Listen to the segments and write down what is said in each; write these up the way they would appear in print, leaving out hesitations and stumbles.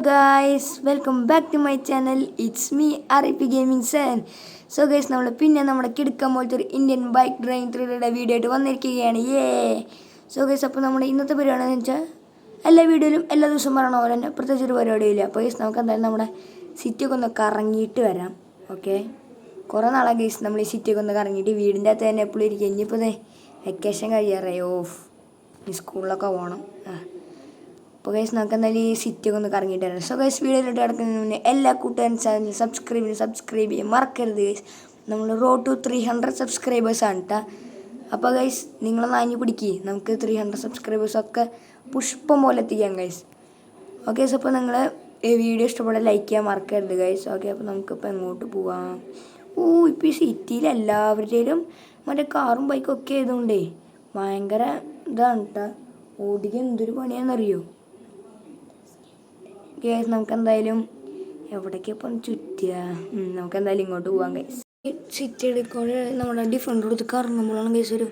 Guys welcome back to my channel. It's me RIP gaming Zen. So guys നമ്മുടെ കിടക്കാൻ പോലത്തെ ഒരു Indian bike driving ത്രില്ലറുടെ video ആയിട്ട് വന്നിരിക്കുകയാണ്. സോ ഗൈസ് അപ്പോൾ നമ്മുടെ ഇന്നത്തെ പരിപാടി എന്ന് വെച്ചാൽ എല്ലാ വീഡിയോയിലും എല്ലാ ദിവസവും പറയണ പോലെ തന്നെ പ്രത്യേകിച്ച് ഒരു പരിപാടിയില്ല. അപ്പോൾ ഗൈസ് നമുക്ക് എന്തായാലും നമ്മുടെ സിറ്റിയൊക്കെ ഒന്ന് കറങ്ങിയിട്ട് വരാം. ഓക്കെ, കുറേ നാളെ ഗൈസ് നമ്മൾ ഈ സിറ്റിയൊക്കെ ഒന്ന് കറങ്ങിയിട്ട് വീടിൻ്റെ അകത്ത് തന്നെ എപ്പോഴും ഇരിക്കുക. ഇനിയിപ്പോൾ വെക്കേഷൻ കഴിയാറായി. ഈ സ്കൂളിലൊക്കെ പോകണം. അപ്പോൾ ഗൈസ് നമുക്ക് എന്തായാലും ഈ സിറ്റിയൊക്കെ ഒന്ന് കറങ്ങിയിട്ട് വരാം. സോ ഗൈസ് വീഡിയോയിലോട്ട് കിടക്കുന്നതിന് മുന്നേ എല്ലാ കൂട്ടുകാരും ചാനൽ സബ്സ്ക്രൈബ് ചെയ്യാൻ മറക്കരുത് ഗൈസ്. നമ്മൾ റോഡ് ടു 300 സബ്സ്ക്രൈബേഴ്സാണ് കേട്ടോ. അപ്പോൾ ഗൈസ് നിങ്ങളൊന്ന് അഞ്ഞു പിടിക്കുക, നമുക്ക് 300 സബ്സ്ക്രൈബേഴ്സൊക്കെ പുഷ്പം പോലെ എത്തിക്കാം ഗൈസ്. ഓക്കെ, സോ അപ്പോൾ നിങ്ങൾ വീഡിയോ ഇഷ്ടപ്പെടാൻ ലൈക്ക് ചെയ്യാൻ മറക്കരുത് ഗൈസ്. ഓക്കെ, അപ്പോൾ നമുക്കിപ്പോൾ എങ്ങോട്ട് പോവാം? ഇപ്പോൾ ഈ സിറ്റിയിൽ എല്ലാവരുടെയും മറ്റേ കാറും ബൈക്കും ഒക്കെ ആയതുകൊണ്ടേ ഭയങ്കര ഇതാണ് കേട്ടോ. ഓടിക്കാൻ എന്തൊരു പണിയാണെന്നറിയോ ഗൈസ്. നമുക്ക് എന്തായാലും എവിടേക്കിപ്പം ചുറ്റുക? നമുക്ക് എന്തായാലും ഇങ്ങോട്ട് പോകാം ഗൈസ്. സിറ്റി എടുക്കുമ്പോൾ നമ്മുടെ ഡിഫറൻറ്റ് കൊടുത്ത് കറങ്ങുമ്പോഴാണ് ഗൈസ് ഒരു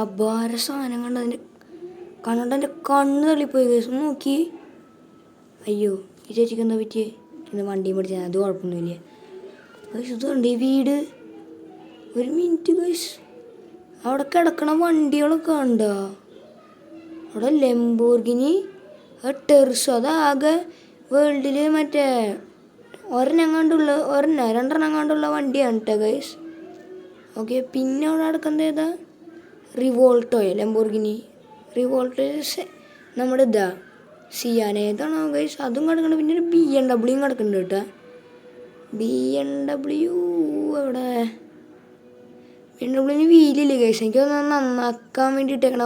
അപാര സാധനം കണ്ടിട്ട് എൻ്റെ കണ്ണ് തള്ളിപ്പോയി ഗൈസ്. നോക്കി, അയ്യോ ഈ ചേച്ചിക്ക് എന്താ പറ്റിയേ? ഇന്ന് വണ്ടിയും പിടിച്ചാൽ അത് കുഴപ്പമൊന്നുമില്ല ഗൈസ്. ഇതുണ്ട് ഈ വീട്. ഒരു മിനിറ്റ് ഗൈസ്, അവിടെ കിടക്കണ വണ്ടികളൊക്കെ ഉണ്ടോ? അവിടെ ലംബോർഗിനി ടെറിസോ, അതാകെ വേൾഡിൽ മറ്റേ രണ്ടെണ്ണം കണ്ടുള്ള വണ്ടിയാണ് കേട്ടോ ഗൈസ്. ഓക്കെ, പിന്നെ അവിടെ നടക്കുന്നത് ഏതാ? റിവോൾട്ടോയോ ലംബോർഗിനി റിവോൾട്ടോ നമ്മുടെ സിയാന ഏതാണോ ഗൈസ്, അതും കിടക്കണം. പിന്നെ ഒരു BMW കിടക്കുന്നുണ്ട് കേട്ടോ. BMW എവിടെ? BMW വീലില്ലേ ഗൈസ്? എനിക്ക് തോന്നുന്നു നന്നാക്കാൻ വേണ്ടിയിട്ടേക്കണ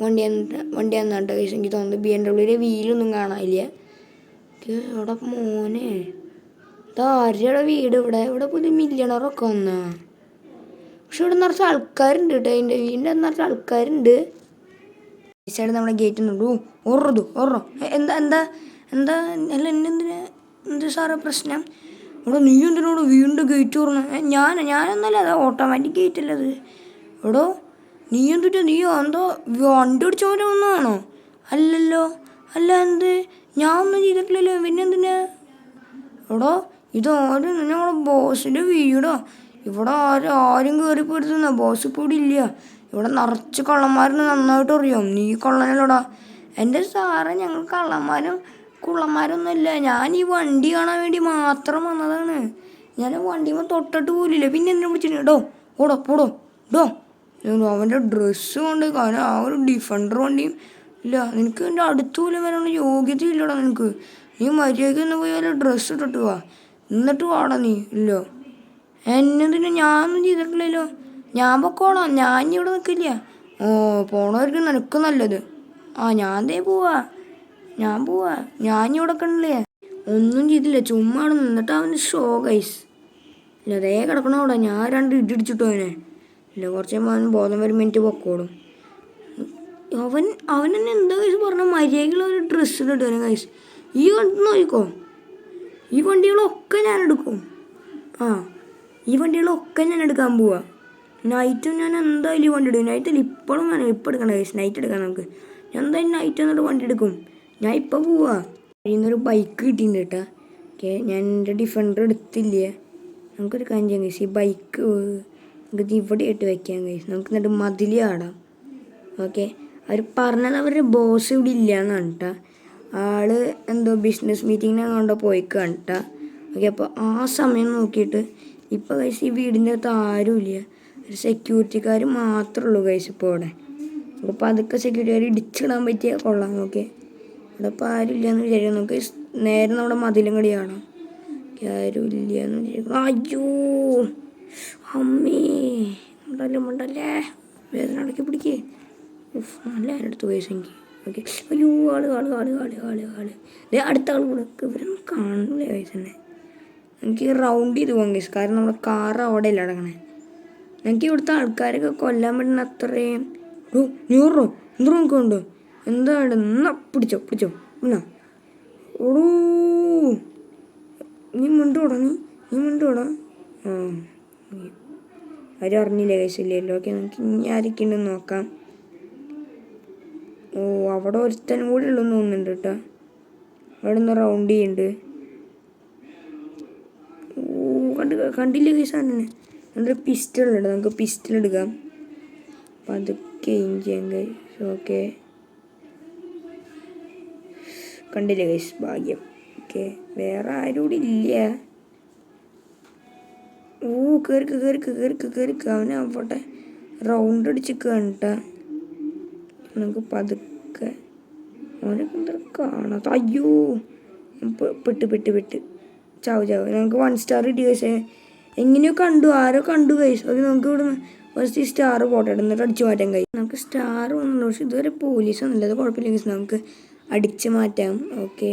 വണ്ടിയാന്ന് കേട്ടോ ഗൈസ്. എനിക്ക് തോന്നുന്നത് BMW വീലൊന്നും കാണാനില്ല. ഇവിടെ മോനെ ആരുടെ വീട്? ഇവിടെ പുതിയ മില്യണറൊക്കെ വന്നാ. പക്ഷെ ഇവിടെ നിറച്ച് ആൾക്കാരുണ്ട് കേട്ടോ. അതിൻ്റെ വീടിൻ്റെ നിറച്ച് ആൾക്കാരുണ്ട്. ഈ സൈഡ് നമ്മുടെ ഗേറ്റ് ഉണ്ട്. ഓർറോ എന്താ എന്താ എന്താ അല്ല എന്ത് സാറേ പ്രശ്നം? ഇവിടെ നീ എന്തിനോട് വീണ്ടും ഗേറ്റ് തുറന്നു? ഞാനൊന്നല്ല, അത് ഓട്ടോമാറ്റിക് ഗേറ്റ് അല്ല അത്. എടോ നീ എന്തിട്ടാ? നീ എന്തോ വണ്ടി ഓടിച്ചവരെ ഒന്നാണോ? അല്ലല്ലോ. അല്ല എന്ത്? ഞാൻ ഒന്നും ചെയ്തിട്ടില്ലല്ലോ. പിന്നെ എന്തിനാ? എടോ ഇതാരും ഞങ്ങളുടെ ബോസിൻ്റെ വീടോ? ഇവിടെ ആരും കയറി പോരുന്ന ബോസ് ഇപ്പോൾ ഇവിടെ ഇല്ല. ഇവിടെ നിറച്ച് കള്ളന്മാരെന്ന് നന്നായിട്ട് അറിയാം. നീ കള്ളനല്ലോടാ. എൻ്റെ സാറേ, ഞങ്ങൾ കുള്ളന്മാരൊന്നുമില്ല. ഞാൻ ഈ വണ്ടി കാണാൻ വേണ്ടി മാത്രം വന്നതാണ്. ഞാൻ വണ്ടിയുമ്പോൾ തൊട്ടിട്ട് പോലില്ല. പിന്നെ എന്തിനാ വിളിച്ചിട്ട് പോടോ. അവൻ്റെ ഡ്രസ്സ് കൊണ്ട് കാരണം ആ ഒരു ഡിഫൻഡർ വണ്ടിയും ഇല്ല. നിനക്ക് എൻ്റെ അടുത്ത് പോലും വരാനുള്ള യോഗ്യത ഇല്ലടാ നിനക്ക്. നീ മര്യാദയ്ക്ക് ഒന്ന് പോയി വല്ല ഡ്രസ്സ് ഇട്ടിട്ട് വാ, എന്നിട്ട് വാടാ നീ. ഇല്ലോ എന്നതിന് ഞാനൊന്നും ചെയ്തിട്ടില്ലല്ലോ. ഞാൻ പൊക്കോളാം, ഞാൻ ഇവിടെ നിൽക്കില്ല. പോണവർക്ക് നിനക്ക് നല്ലത്. ഞാൻ പോവാ. ഞാൻ ഇവിടെ കണ്ടില്ലേ, ഒന്നും ചെയ്തില്ല, ചുമ്മാ അവിടെ നിന്നിട്ട് അവന് ഷോ ഗൈസ്. ഇല്ല അതേ കിടക്കണം അവിടെ. ഞാൻ 2 ഇടിച്ചിട്ടു അവനെ. ഇല്ല കുറച്ച് അവൻ ബോധം വരും, മിനിറ്റ് പൊക്കോളും. അവൻ തന്നെ എന്താ ഗൈസ് പറഞ്ഞാൽ മര്യാദയ്ക്കുള്ള ഒരു ഡ്രസ്സ് ഇട്ടിട്ട് ഗൈസ്. ഈ കണ്ടു നോക്കിക്കോ, ഈ വണ്ടികളൊക്കെ ഞാൻ എടുക്കും. ഈ വണ്ടികളൊക്കെ ഞാൻ എടുക്കാൻ പോവാ. നൈറ്റും ഞാൻ എന്തായാലും ഈ വണ്ടി എടുക്കും. നൈറ്റിൽ ഇപ്പോഴും വേണം, ഇപ്പം എടുക്കണം ഗൈസ്. നൈറ്റ് എടുക്കാം നമുക്ക്. ഞാൻ എന്തായാലും നൈറ്റ് വന്നിട്ട് വണ്ടി എടുക്കും. ഞാൻ ഇപ്പം പോവാ. കഴിയുന്നൊരു ബൈക്ക് കിട്ടിയിട്ടുണ്ട് കേട്ടോ. ഓക്കെ, ഞാൻ എൻ്റെ ഡിഫൻഡർ എടുത്തില്ലേ. നമുക്കൊരു കാര്യം ചെയ്യാം ഗൈസ്, ഈ ബൈക്ക് നമുക്കിത് ഇവിടെ ഇട്ട് വെക്കാം ഗൈസ്. നമുക്ക് എന്നിട്ട് മതിൽ ആടാം. ഓക്കെ, അവർ പറഞ്ഞത് അവരുടെ ബോസ് ഇവിടെ ഇല്ല എന്നാണ് കേട്ടോ. ആള് എന്തോ ബിസിനസ് മീറ്റിങ്ങിനെ പോയിക്കാണ് കേട്ടോ. ഓക്കെ, അപ്പോൾ ആ സമയം നോക്കിയിട്ട് ഇപ്പോൾ ഗൈസ് ഈ വീടിൻ്റെ അകത്ത് ആരുമില്ല. ഒരു സെക്യൂരിറ്റിക്കാർ മാത്രമേ ഉള്ളൂ ഗൈസ് ഇപ്പോൾ ഇവിടെ. അപ്പോൾ അതൊക്കെ സെക്യൂരിറ്റിക്കാർ ഇടിച്ചിടാൻ പറ്റിയാൽ കൊള്ളാം. ഓക്കെ, ഇവിടെ ഇപ്പോൾ ആരും ഇല്ലയെന്ന് വിചാരിക്കാം. നമുക്ക് നേരെ നമ്മുടെ മതിലും കൂടി കാണാം. ആരും ഇല്ലയെന്ന് വിചാരിക്കും. അയ്യോ അമ്മേ, മുണ്ടല്ലേ വേദന അടക്കി പിടിക്കേ. നല്ല അതിനടുത്ത് വയസ്സ് എനിക്ക്. ഓക്കെ, അയ്യോ ആള് അടുത്ത ആൾ കൂടെ ഇവരൊന്നും കാണില്ല വയസ്സ് തന്നെ. എനിക്ക് റൗണ്ട് ചെയ്ത് പോകാം ഗൈസ്, കാരണം നമ്മുടെ കാർ അവിടെ ഇല്ല അടക്കണേ. എനിക്ക് ഇവിടുത്തെ ആൾക്കാരൊക്കെ കൊല്ലാൻ പറ്റുന്ന അത്രയും. നീറോ എന്തോ നോക്കുന്നുണ്ടോ? എന്താ വേണ്ട? എന്നാ പിടിച്ചോ എന്നാ ഓടൂ. നീ മിണ്ടോടാ. ആരും അറിഞ്ഞില്ല ഗൈസ്. ഇല്ലല്ലോ. ഓക്കെ, നമുക്ക് ഇനി ആരൊക്കെയുണ്ടെന്ന് നോക്കാം. അവിടെ ഒരുത്തനും കൂടി ഉള്ളൂന്ന് തോന്നുന്നുണ്ട് കേട്ടോ. അവിടെ നിന്ന് റൗണ്ട് ചെയ്യുന്നുണ്ട്. കണ്ടില്ല ഗൈസ് തന്നെ നമ്മുടെ പിസ്റ്റൾ ഉണ്ട്. നമുക്ക് പിസ്റ്റൾ എടുക്കാം. അപ്പം അതൊക്കെ എയിം ചെയ്യാം ഗൈസ്. ഓക്കെ, കണ്ടില്ല ഗൈസ്, ഭാഗ്യം. ഓക്കെ, വേറെ ആരും കൂടി ഇല്ല. കേറിക്ക് അവനാവട്ടെ റൗണ്ട് അടിച്ച് കേട്ടാ. നമുക്ക് പതുക്കെ അവനൊക്കെ എന്താ കാണാത്ത. അയ്യോ, പെട്ട് ചാവ്. നമുക്ക് 1 സ്റ്റാർ കിട്ടി ഗൈസ്. എങ്ങനെയോ കണ്ടു, ആരോ കണ്ടു ഗൈസ്. ഓക്കെ, നമുക്ക് ഇവിടുന്ന് ഫസ്റ്റ് സ്റ്റാർ പോട്ടെ, എന്നിട്ട് അടിച്ചു മാറ്റാം ഗൈസ്. നമുക്ക് സ്റ്റാർ വന്നു, പക്ഷെ ഇതുവരെ പോലീസ് ഒന്നുമില്ല. അത് കുഴപ്പമില്ല ഗൈസ്, നമുക്ക് അടിച്ച് മാറ്റാം. ഓക്കെ,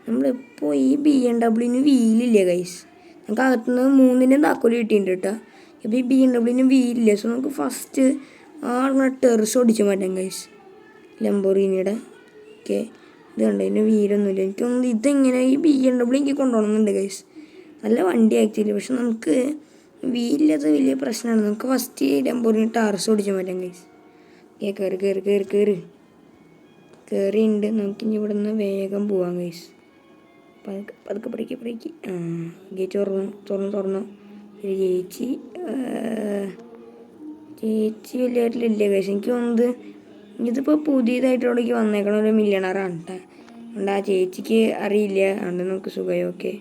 നമ്മളിപ്പോൾ ഈ BMW വീലില്ല ഗൈസ്. നമുക്ക് അകത്തുനിന്ന് 3ൻ്റെ താക്കോല് കിട്ടിയിട്ടുണ്ട് കേട്ടോ. ഇപ്പോൾ ഈ BMW വീലില്ല. സോ നമുക്ക് ഫസ്റ്റ് ടെറസ് ഓടിച്ച് മാറ്റാം ഗൈസ്, ലംബോർഗിനിയുടെ. ഓക്കെ, ഇത് കണ്ടോ, ഇതിൻ്റെ വീലൊന്നുമില്ല. എനിക്ക് തോന്നുന്നത് ഇതെങ്ങനെ ഈ BMW എനിക്ക് കൊണ്ടുപോകണമെന്നുണ്ട് ഗൈസ്. നല്ല വണ്ടി ആക്ച്വലി, പക്ഷെ നമുക്ക് വീലില്ലാത്ത വലിയ പ്രശ്നമാണ്. നമുക്ക് ഫസ്റ്റ് ലംബോർഗിനി ടെറസ് ഓടിച്ച് മാറ്റാം ഗൈസ്. കയറിയുണ്ട്. നമുക്കിനി ഇവിടെ നിന്ന് വേഗം പോവാം ഗൈസ്. പതുക്കെ ബ്രേക്ക്. ഗേറ്റ് തുറന്നു. ചേച്ചി വലിയ കാര്യമില്ല ഗൈസ്. എനിക്ക് തോന്നുന്നത് ഇതിപ്പോൾ പുതിയതായിട്ട് ഇവിടേക്ക് വന്നേക്കണ ഒരു മില്യണറാണ് കേട്ടോ. അതുകൊണ്ട് ആ ചേച്ചിക്ക് അറിയില്ല. അതുകൊണ്ട് നമുക്ക് സുഖമായി. ഓക്കെ,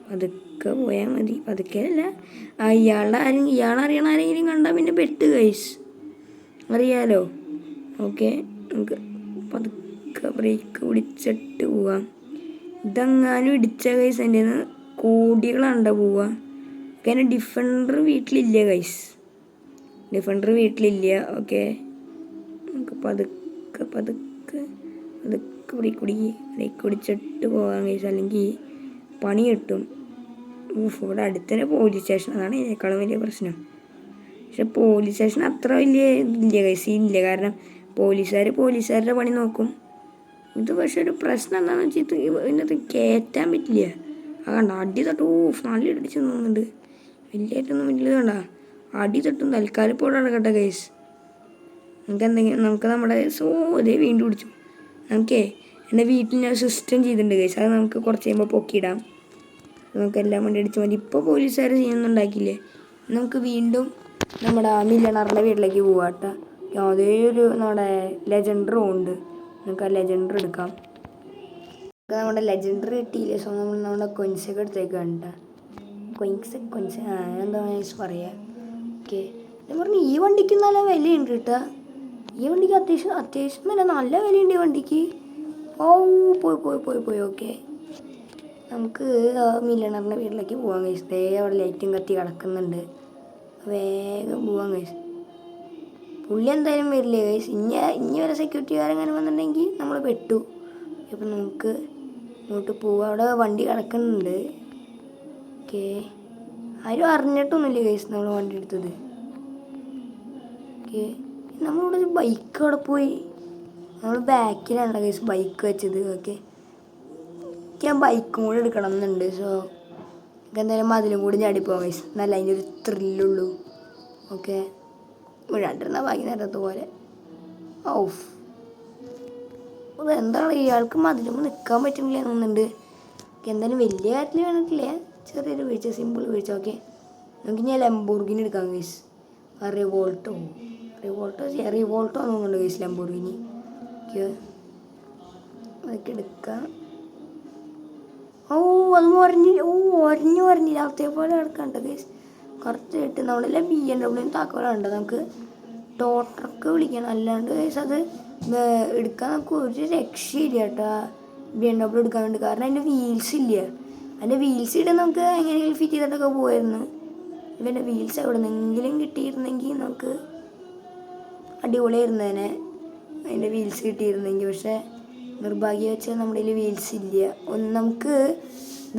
പതുക്കെ പോയാൽ മതി. പതുക്കെ അല്ല, ഇയാളറിയണ ആരെങ്കിലും കണ്ടാൽ പിന്നെ പെട്ട് ഗൈസ്, അറിയാലോ. ഓക്കെ, നമുക്ക് പതുക്കെ ബ്രേക്ക് പിടിച്ചിട്ട് പോവാം. ഇതെങ്ങാനും ഇടിച്ച ഗൈസ് എൻ്റെ കോടികളാണ്ട പോവുക. കാരണം ഡിഫൻഡർ വീട്ടിലില്ല ഗൈസ്, ഓക്കെ, നമുക്ക് പതുക്കെ ബ്രേക്ക് പിടിച്ചിട്ട് പോകാൻ ഗൈസ്, അല്ലെങ്കിൽ പണി കിട്ടും. ഇവിടെ അടുത്ത് തന്നെ പോലീസ് സ്റ്റേഷൻ, അതാണ് ഇതിനേക്കാളും വലിയ പ്രശ്നം. പക്ഷെ പോലീസ് സ്റ്റേഷൻ അത്ര വലിയ ഇല്ല ഗൈസ്, ഇല്ല. കാരണം പോലീസുകാരുടെ പണി നോക്കും. ഇത് പക്ഷെ ഒരു പ്രശ്നം എന്താണെന്ന് വെച്ചാൽ ഇതിനകത്ത് കയറ്റാൻ പറ്റില്ല. കണ്ട അടി തട്ടും. നല്ല അടിച്ച് തോന്നുന്നുണ്ട്. വലിയൊന്നും വലിയത് കണ്ട അടി തട്ടും. തൽക്കാലം ഇപ്പോൾ നടക്കട്ടെ ഗൈസ്. നമുക്ക് നമ്മുടെ ഇതേ വീണ്ടും പിടിച്ചു. എൻ്റെ വീട്ടിൽ ഞാൻ സിസ്റ്റം ചെയ്തിട്ടുണ്ട് ഗൈസ്. അത് നമുക്ക് കുറച്ച് കഴിയുമ്പോൾ പൊക്കിയിടാം. നമുക്ക് എല്ലാം വണ്ടി അടിച്ച് മതി. ഇപ്പോൾ പോലീസുകാർ ചെയ്യുന്നൊന്നും ഉണ്ടാക്കിയില്ലേ. നമുക്ക് വീണ്ടും നമ്മുടെ മില്യണറിൻ്റെ വീട്ടിലേക്ക് പോവാം കേട്ടോ. അതേ ഒരു നമ്മുടെ ലെജൻഡറും ഉണ്ട്. നമുക്ക് ആ ലെജൻഡർ എടുക്കാം. നമ്മുടെ ലെജൻഡർ കിട്ടിയില്ലേ. സോ നമ്മൾ നമ്മുടെ കൊയിൻസൊക്കെ എടുത്തേക്കാണ് കേട്ടോ. കൊയിൻസ് എന്താ പറയാ. ഓക്കെ, ഞാൻ പറഞ്ഞു ഈ വണ്ടിക്ക് നല്ല വിലയുണ്ട് കേട്ടോ. ഈ വണ്ടിക്ക് അത്യാവശ്യം നല്ല വിലയുണ്ട് ഈ വണ്ടിക്ക്. പോയി. ഓക്കെ, നമുക്ക് മില്യണറിൻ്റെ വീട്ടിലേക്ക് പോകാൻ കഴിച്ചു. അവിടെ ലൈറ്റും കത്തി കിടക്കുന്നുണ്ട്. വേഗം പോകാൻ കഴിച്ചു. പുള്ളി എന്തായാലും വരില്ലേ ഗൈസ്. ഇനി വരെ സെക്യൂരിറ്റിക്കാരെങ്ങനെ വന്നിട്ടുണ്ടെങ്കിൽ നമ്മൾ പെട്ടു. അപ്പം നമുക്ക് ഇങ്ങോട്ട് പോവാം. അവിടെ വണ്ടി കിടക്കുന്നുണ്ട്. ഓക്കെ, ആരും അറിഞ്ഞിട്ടൊന്നുമില്ല ഗൈസ് നമ്മൾ വണ്ടി എടുത്തത്. ഓക്കെ, നമ്മളിവിടെ ഒരു ബൈക്ക് അവിടെ പോയി. നമ്മൾ ബാക്കിലാണ് ഗൈസ് ബൈക്ക് വെച്ചത്. ഓക്കെ, ഞാൻ ബൈക്കും കൂടെ എടുക്കണം എന്നുണ്ട്. സോ എന്തായാലും അതിലും കൂടി ചാടിപ്പോവാം ഗൈസ്, നല്ല അതിൻ്റെ ഒരു ത്രില്ലുള്ളൂ. ഓക്കെ, വിടാണ്ടിരുന്ന ബാക്കി നേരത്തെ പോലെ. എന്താണ് ഇയാൾക്ക് മതിലുമ്പോൾ നിൽക്കാൻ പറ്റുന്നില്ല തോന്നുന്നുണ്ട്. എന്തായാലും വലിയ കാര്യത്തിൽ വേണ്ടിട്ടില്ല, ചെറിയൊരു വീഴ്ച, സിമ്പിൾ വീഴ്ച. ഓക്കെ, നമുക്ക് ഞാൻ ലംബോർഗിനി എടുക്കാം ഗൈസ്. റിവോൾട്ടോ തോന്നുന്നുണ്ട് ഗൈസ്, ലംബോർഗിനി. ഓക്കെ, അതൊക്കെ എടുക്കാം. അത് ഒരഞ്ഞില്ല അതേപോലെ കിടക്കണ്ട ഗൈസ്. കറക്റ്റായിട്ട് നമ്മളെല്ലാം BMW താക്കോലുണ്ട്. നമുക്ക് ടോട്ടർക്ക് വിളിക്കണം. അല്ലാണ്ട് ഗൈസ് അത് എടുക്കാൻ നമുക്ക് ഒരു രക്ഷയില്ല കേട്ടോ, BMW എടുക്കാൻ വേണ്ടി. കാരണം അതിൻ്റെ വീൽസ് ഇല്ല. അതിൻ്റെ വീൽസ് ഇടാൻ നമുക്ക് എങ്ങനെയെങ്കിലും ഫിറ്റ് ചെയ്തിട്ടൊക്കെ പോയിരുന്നു. ഇവൻ്റെ വീൽസ് എവിടെ നിന്നെങ്കിലും കിട്ടിയിരുന്നെങ്കിൽ നമുക്ക് അടിപൊളിയായിരുന്നേനെ, അതിൻ്റെ വീൽസ് കിട്ടിയിരുന്നെങ്കിൽ. പക്ഷേ നിർഭാഗ്യം വെച്ചാൽ നമ്മുടെ കയ്യിൽ വീൽസ് ഇല്ല. നമുക്ക്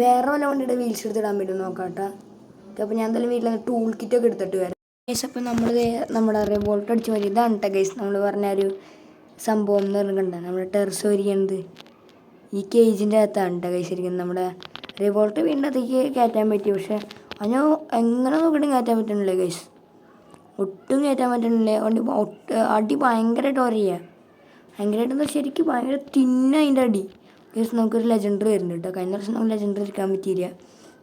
വേറെ വല്ല വണ്ടിയുടെ വീൽസ് എടുത്തിടാൻ പറ്റും നോക്കാം കേട്ടോ. അപ്പോൾ ഞാൻ എന്തായാലും വീട്ടിൽ ടൂൾ കിറ്റൊക്കെ എടുത്തിട്ട് വരാം ഗൈസ്. അപ്പോൾ നമ്മുടെ റിവോൾട്ട് അടിച്ച് മതി. ഇതാണ് കേട്ടോ ഗൈസ് നമ്മൾ പറഞ്ഞൊരു സംഭവം എന്ന് പറഞ്ഞിട്ടുണ്ട്. നമ്മുടെ ടെറസ് വരിക്കുന്നത് ഈ കേജിൻ്റെ അകത്താണ് കേട്ടോ ഗൈസ് ഇരിക്കുന്നത്. നമ്മുടെ റിവോൾട്ട് വീണ്ടും അതൊക്കെ കയറ്റാൻ പറ്റി. പക്ഷേ അതിന് എങ്ങനെ നോക്കിയിട്ടും കയറ്റാൻ പറ്റണില്ലേ ഗൈസ്, ഒട്ടും കയറ്റാൻ പറ്റണില്ലേ. അടി ഭയങ്കരമായിട്ട് ഒരയുക. ഭയങ്കരമായിട്ട് ശരിക്കും ഭയങ്കര തിന്ന അതിൻ്റെ അടി. കേസ് നമുക്കൊരു ലെജൻഡറി വരുന്നുണ്ട് കേട്ടോ. കഴിഞ്ഞ വർഷം നമുക്ക് ലെജൻഡറി എടുക്കാൻ പറ്റിയില്ല.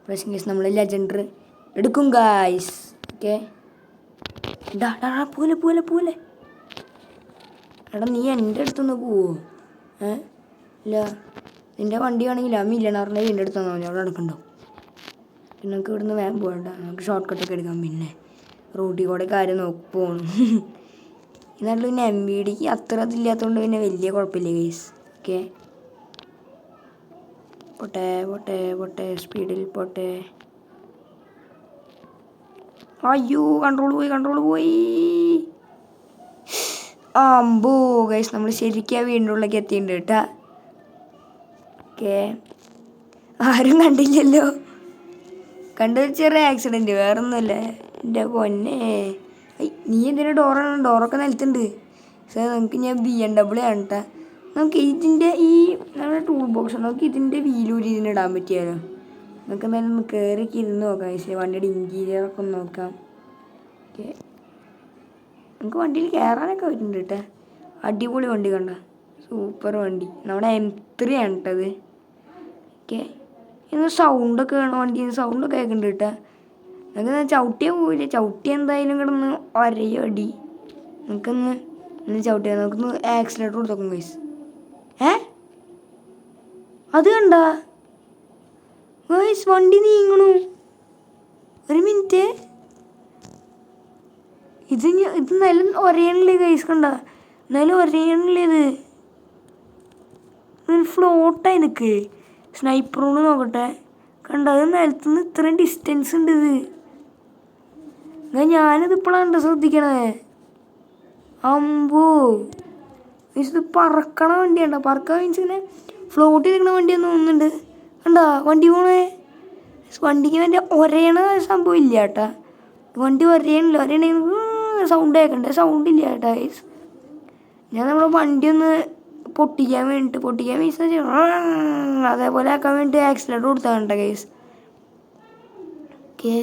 പക്ഷേ കേസ് നമ്മൾ ലെജൻഡറി എടുക്കും ഗായ്സ്. ഓക്കെ പോലെ പോലെ പോലെ എടാ നീ എൻ്റെ അടുത്തൊന്ന് പോവോ? ഇല്ല നിൻ്റെ വണ്ടി ആണെങ്കിൽ ആ മില്യണറിൻ്റെ വീടിൻ്റെ അടുത്ത് തന്നാൽ മതി, അവിടെ നടക്കണ്ടോ. പിന്നെ നമുക്ക് ഇവിടുന്ന് വേഗം പോകണ്ട, നമുക്ക് ഷോർട്ട് കട്ടൊക്കെ എടുക്കാം. പിന്നെ റോഡിൽ കൂടെ കാര്യം നോക്കി പോകണം. എന്നാലും പിന്നെ MVD അത്ര ഇതില്ലാത്തതുകൊണ്ട് പിന്നെ വലിയ കുഴപ്പമില്ല ഗൈസ്. ഓക്കെ പോട്ടെ പോട്ടെ പോട്ടെ സ്പീഡിൽ പോട്ടെ. അയ്യോ കൺട്രോൾ പോയി. അമ്പോ ഗൈസ് നമ്മൾ ശരിക്കും വീടിൻ്റെ ഉള്ളിലേക്ക് എത്തിയിട്ടുണ്ട് കേട്ടാ. ഓക്കെ ആരും കണ്ടില്ലല്ലോ. കണ്ടൊരു ചെറിയ ആക്സിഡൻറ്റ്, വേറൊന്നുമല്ല. എൻ്റെ പൊന്നെ നീ എന്തിനാ ഡോറൊക്കെ നിലത്തുണ്ട്. സാർ നമുക്ക് ഞാൻ BMW ആണ് കേട്ടോ. നമുക്ക് ഇതിൻ്റെ ഈ നമ്മുടെ ടൂൾ ബോക്സ് നമുക്ക് ഇതിൻ്റെ വീലൂരി ഇതിനിടാൻ പറ്റിയാലോ. നമുക്ക് എന്തായാലും ഒന്ന് കയറിയൊക്കെ ഇരുന്ന് നോക്കാം. പക്ഷേ വണ്ടിയുടെ ഇൻറ്റീരിയറൊക്കെ ഒന്ന് നോക്കാം. ഓക്കെ നമുക്ക് വണ്ടിയിൽ കയറാനൊക്കെ പറ്റുന്നുണ്ട് കേട്ടോ. അടിപൊളി വണ്ടി കണ്ട, സൂപ്പർ വണ്ടി. നമ്മുടെ M3 ആണ് കേട്ടത്. ഓക്കെ ഇന്ന് സൗണ്ടൊക്കെ വേണം, വണ്ടിയിൽ സൗണ്ടൊക്കെ കേൾക്കുന്നുണ്ട് കേട്ടോ. നമുക്ക് ചവിട്ടിയാൽ പോവില്ല, ചവിട്ടി എന്തായാലും കിടന്ന് ഒരയടി. നമുക്കൊന്ന് ചവിട്ടിയാൽ നമുക്കൊന്ന് ആക്സിലേറ്റർ കൊടുത്ത് നോക്കും ഗൈസ്. അത് കണ്ട ഗൈസ് വണ്ടി നീങ്ങണു. ഒരു മിനിറ്റ്, ഇത് നിലം ഒരയണില്ലേ ഗൈസ്? കണ്ട നിലം ഒരയണില്ലേ? ഇത് ഫ്ലോട്ടായി നിൽക്ക്. സ്നൈപ്പറോണ് നോക്കട്ടെ. കണ്ട അത് നിലത്തുനിന്ന് ഇത്രയും ഡിസ്റ്റൻസ് ഉണ്ട്. ഞാനിത് ഇപ്പോഴാണ് ശ്രദ്ധിക്കണേ. അമ്പോ ഇത് പറക്കണ വണ്ടിയാണ്ട. പറക്കാൻ മീൻസ് ഇങ്ങനെ ഫ്ലോട്ട് ചെയ്തിരിക്കണ വണ്ടിയാന്ന് തോന്നുന്നുണ്ട്. കണ്ടാ വണ്ടി പോണേ. വണ്ടിക്ക് വേണ്ടി ഒരയണ സംഭവം ഇല്ല കേട്ടാ. വണ്ടി ഒരയണെങ്കിൽ സൗണ്ട് കേൾക്കണ്ടേ? സൗണ്ട് ഇല്ല കേട്ടാ ഗൈസ്. ഞാൻ നമ്മുടെ വണ്ടി ഒന്ന് പൊട്ടിക്കാൻ മീൻസ് അതേപോലെ ആക്കാൻ വേണ്ടി ആക്സിലേറ്റർ കൊടുത്താൽ കണ്ട ഗൈസ്. ഓക്കെ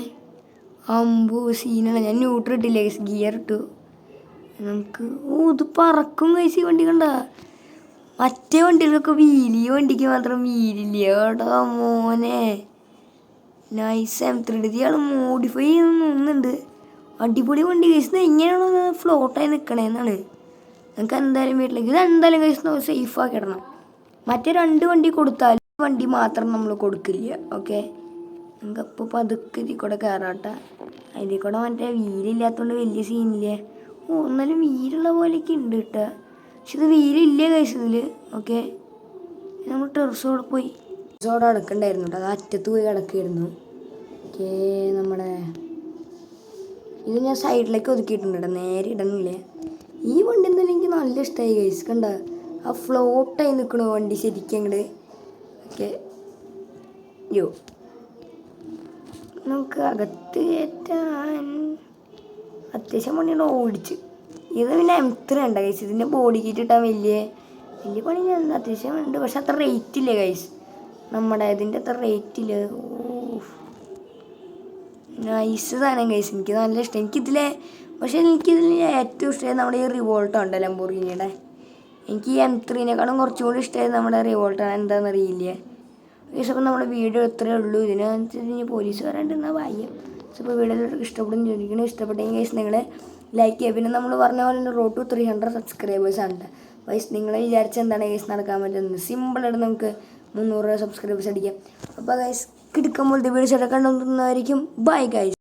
അമ്പോ സീനാണ്. ഞാൻ ന്യൂട്രൽ ഇട്ടില്ല ഗൈസ്, ഗിയർ ഇട്ടു. നമുക്ക് ഇത് പറക്കും ഗൈസ്. ഈ വണ്ടി കണ്ട മറ്റേ വണ്ടികൾക്കൊക്കെ വീല്, ഈ വണ്ടിക്ക് മാത്രം വീലില്ല കേട്ടോ മോനെ. നൈസ് M3 ഇയാൾ മോഡിഫൈ ചെയ്യുന്ന തോന്നുന്നുണ്ട്. അടിപൊളി വണ്ടി ഗൈസ്. എങ്ങനെയാണോ ഫ്ലോട്ടായി നിൽക്കണേന്നാണ്. നമുക്ക് എന്തായാലും വീട്ടിലേക്ക് ഇത് എന്തായാലും കഴിച്ച് സേഫ് ആക്കി ഇടണം. മറ്റേ 2 വണ്ടി കൊടുത്താൽ വണ്ടി മാത്രം നമ്മൾ കൊടുക്കില്ല. ഓക്കെ നമുക്കപ്പോൾ പതുക്കെ ഇതിൽ കൂടെ കയറാട്ട. അതിൽ കൂടെ മറ്റേ വീലില്ലാത്തതുകൊണ്ട് വലിയ സീനില്ല. എന്നാലും വീലുള്ള പോലെയൊക്കെ ഉണ്ട് കേട്ടോ. പക്ഷെ ഇത് വീലില്ല കഴിച്ച് ഇതിൽ. ഓക്കെ നമ്മൾ ടെറസോടെ പോയി കിടക്കണ്ടായിരുന്നു കേട്ടോ. അത് അറ്റത്ത് പോയി കിടക്കായിരുന്നു. ഓക്കെ നമ്മുടെ ഇത് ഞാൻ സൈഡിലേക്ക് ഒതുക്കിയിട്ടുണ്ട് കേട്ടോ, നേരെ ഇടണില്ലേ. ഈ വണ്ടി എന്തായാലും എനിക്ക് നല്ല ഇഷ്ടമായി ഗൈസ്. കണ്ട ആ ഫ്ലോട്ടായി നിൽക്കണു വണ്ടി ശരിക്കും അങ്ങോട്ട്. ഓക്കെ നമുക്ക് അകത്ത് കയറ്റാൻ അത്യാവശ്യം പണിയാണ് ഓടിച്ച്. ഇത് പിന്നെ M3 ഉണ്ട് ഗൈസ്. ഇതിൻ്റെ ബോഡി കിറ്റ് ഇട്ടാൻ വലിയ പണി അത്യാവശ്യം ഉണ്ട്. പക്ഷെ അത്ര റേറ്റ് ഇല്ല ഗൈസ്. നമ്മുടെ ഇതിൻ്റെ അത്ര റേറ്റ് ഇല്ല. നൈസ് സാധനം ഗൈസ്. എനിക്ക് നല്ല ഇഷ്ടം എനിക്കിതിലെ. പക്ഷേ എനിക്കിതിൽ ഏറ്റവും ഇഷ്ടമായത് നമ്മുടെ ഈ റിവോൾട്ടോ ഉണ്ട്, ലംബോർഗിനിയുടെ. എനിക്ക് ഈ M3നേക്കാളും കുറച്ചും കൂടി ഇഷ്ടമായത് നമ്മുടെ റിവോൾട്ടാണ്. എന്താണെന്ന് അറിയില്ല ഗൈസ്. അപ്പം നമ്മുടെ വീഡിയോ ഇത്രയേ ഉള്ളൂ. ഇതിനനുസരിച്ച് പോലീസ് വരാണ്ടെന്നാൽ വായും. അപ്പോൾ വീഡിയോ ഇഷ്ടപ്പെടും ചോദിക്കണം. ഇഷ്ടപ്പെട്ടെങ്കിൽ ഗൈസ് നിങ്ങൾ ലൈക്ക് ചെയ്യുക. പിന്നെ നമ്മൾ പറഞ്ഞ പോലെ തന്നെ റോഡ് ടു 300 സബ്സ്ക്രൈബേഴ്സ് ആണ് ഗൈസ്. നിങ്ങൾ വിചാരിച്ച എന്താണ് ഗൈസ് നടക്കാൻ പറ്റുന്നത്? സിമ്പിളായിട്ട് നമുക്ക് 300 സബ്സ്ക്രൈബേഴ്സ് അടിക്കാം. അപ്പോൾ ഗൈസ് കിടക്കുമ്പോഴത്തെ വീഡിയോസ് എടുക്കാൻ തോന്നുന്നതായിരിക്കും. Bye guys.